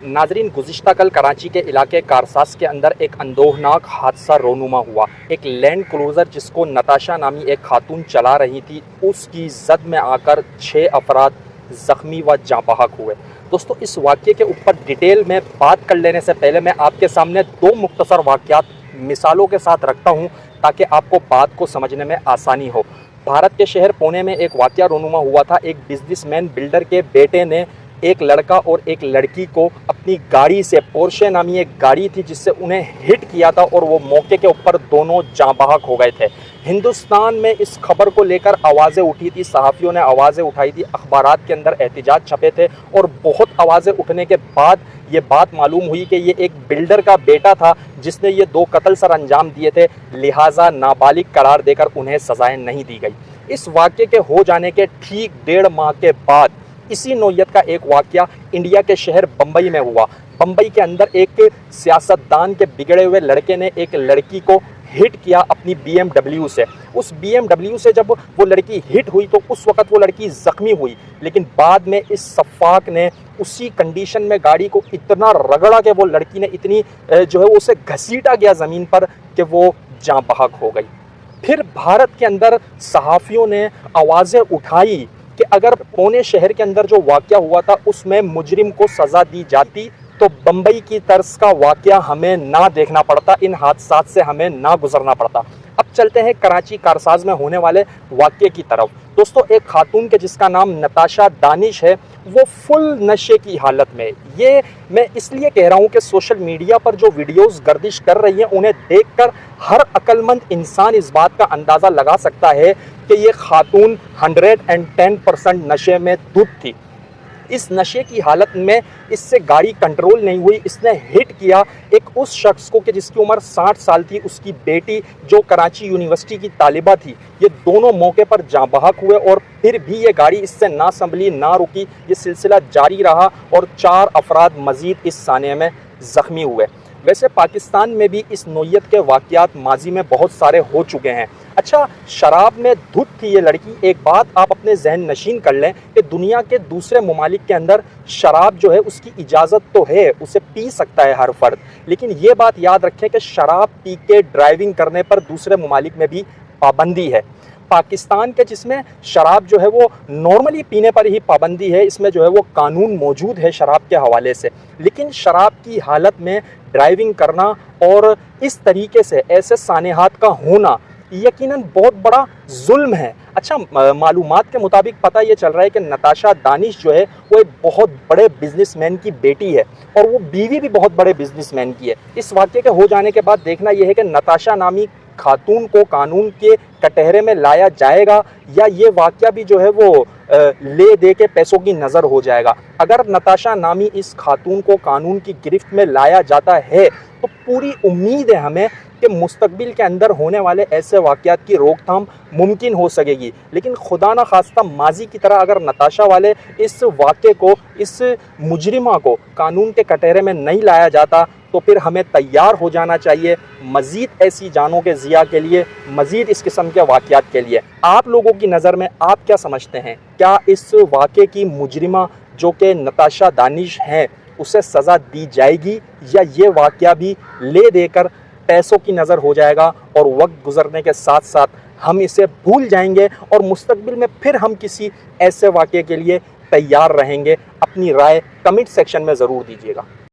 नाजरीन, गुज़िश्ता कल कराची के इलाके कारसास के अंदर एक अंदोहनाक हादसा रोनुमा हुआ। एक लैंड क्रूज़र जिसको नताशा नामी एक खातून चला रही थी, उसकी जद में आकर 6 अफराद ज़ख्मी व जाँ बहक हुए। दोस्तों, इस वाक़े के ऊपर डिटेल में बात कर लेने से पहले मैं आपके सामने 2 मुख्तसर वाक़यात मिसालों के साथ रखता हूँ ताकि आपको बात को समझने में आसानी हो। भारत के शहर पुणे में एक वाक़या रोनुमा हुआ था। एक बिजनेसमैन बिल्डर के बेटे ने एक लड़का और एक लड़की को अपनी गाड़ी से, पोर्शे नामी एक गाड़ी थी जिससे उन्हें हिट किया था और वो मौके के ऊपर दोनों जाँ बहक हो गए थे। हिंदुस्तान में इस खबर को लेकर आवाज़ें उठी थी, सहाफ़ियों ने आवाज़ें उठाई थी, अखबारात के अंदर एहतिजाज छपे थे और बहुत आवाज़ें उठने के बाद ये बात मालूम हुई कि ये एक बिल्डर का बेटा था जिसने ये 2 कत्ल सर अंजाम दिए थे, लिहाजा नाबालिग करार देकर उन्हें सज़ाएं नहीं दी गई। इस वाक़े के हो जाने के ठीक 1.5 माह के बाद इसी नौयत का एक वाक़या इंडिया के शहर बम्बई में हुआ। बम्बई के अंदर एक सियासतदान के बिगड़े हुए लड़के ने एक लड़की को हिट किया अपनी BMW से। उस BMW से जब वो लड़की हिट हुई तो उस वक़्त वो लड़की ज़ख्मी हुई, लेकिन बाद में इस सफ़ाक ने उसी कंडीशन में गाड़ी को इतना रगड़ा कि वो लड़की ने इतनी जो है उसे घसीटा गया ज़मीन पर कि वो जाँ बहक हो गई। फिर भारत के अंदर सहाफ़ियों ने आवाज़ें उठाई कि अगर पुणे शहर के अंदर जो वाक़या हुआ था उसमें मुजरिम को सज़ा दी जाती तो बम्बई की तर्ज का वाक़या हमें ना देखना पड़ता, इन हादसात से हमें ना गुजरना पड़ता। अब चलते हैं कराची कारसाज में होने वाले वाक़ये की तरफ। दोस्तों, एक खातून के जिसका नाम नताशा दानिश है, वो फुल नशे की हालत में, ये मैं इसलिए कह रहा हूँ कि सोशल मीडिया पर जो वीडियोस गर्दिश कर रही हैं उन्हें देखकर हर अक्लमंद इंसान इस बात का अंदाज़ा लगा सकता है कि ये खातून 110% नशे में धुत थी। इस नशे की हालत में इससे गाड़ी कंट्रोल नहीं हुई, इसने हिट किया एक उस शख्स को कि जिसकी उम्र 60 साल थी, उसकी बेटी जो कराची यूनिवर्सिटी की तालिबा थी। ये दोनों मौके पर जाँ बहक हुए और फिर भी ये गाड़ी इससे ना संभली ना रुकी। ये सिलसिला जारी रहा और 4 अफराद मज़ीद इस सानिया में ज़ख्मी हुए। वैसे पाकिस्तान में भी इस नौयत के वाक़यात माजी में बहुत सारे हो चुके हैं। अच्छा, शराब में धुत थी ये लड़की। एक बात आप अपने जहन नशीन कर लें कि दुनिया के दूसरे ममालिक के अंदर शराब जो है उसकी इजाज़त तो है, उसे पी सकता है हर फर्द, लेकिन ये बात याद रखें कि शराब पी के ड्राइविंग करने पर दूसरे ममालिक में भी पाबंदी है। पाकिस्तान के जिसमें शराब जो है वो नॉर्मली पीने पर ही पाबंदी है, इसमें जो है वो कानून मौजूद है शराब के हवाले से, लेकिन शराब की हालत में ड्राइविंग करना और इस तरीके से ऐसे सानेहात का होना यकीनन बहुत बड़ा जुल्म है। अच्छा, मालूमात के मुताबिक पता ये चल रहा है कि नताशा दानिश जो है वो एक बहुत बड़े बिजनेसमैन की बेटी है और वो बीवी भी बहुत बड़े बिजनेसमैन की है। इस वाक़ये के हो जाने के बाद देखना यह है कि नताशा नामी खातून को कानून के कटहरे में लाया जाएगा या ये वाक़या भी जो है वो ले दे के पैसों की नज़र हो जाएगा। अगर नताशा नामी इस खातून को कानून की गिरफ्त में लाया जाता है तो पूरी उम्मीद है हमें कि मुस्तकबिल के अंदर होने वाले ऐसे वाक़यात की रोकथाम मुमकिन हो सकेगी। लेकिन खुदा न खास्ता माजी की तरह अगर नताशा वाले इस वाक़े को, इस मुजरिमा को कानून के कटहरे में नहीं लाया जाता तो फिर हमें तैयार हो जाना चाहिए मज़ीद ऐसी जानों के ज़िया के लिए, मज़ीद इस किस्म के वाक़यात के लिए। आप लोगों की नज़र में आप क्या समझते हैं? क्या इस वाक़े की मुजरिमा जो कि नताशा दानिश हैं उसे सज़ा दी जाएगी या ये वाक़या भी ले देकर पैसों की नज़र हो जाएगा और वक्त गुजरने के साथ साथ हम इसे भूल जाएंगे और मुस्तकबिल में फिर हम किसी ऐसे वाक़ये के लिए तैयार रहेंगे? अपनी राय कमेंट सेक्शन में ज़रूर दीजिएगा।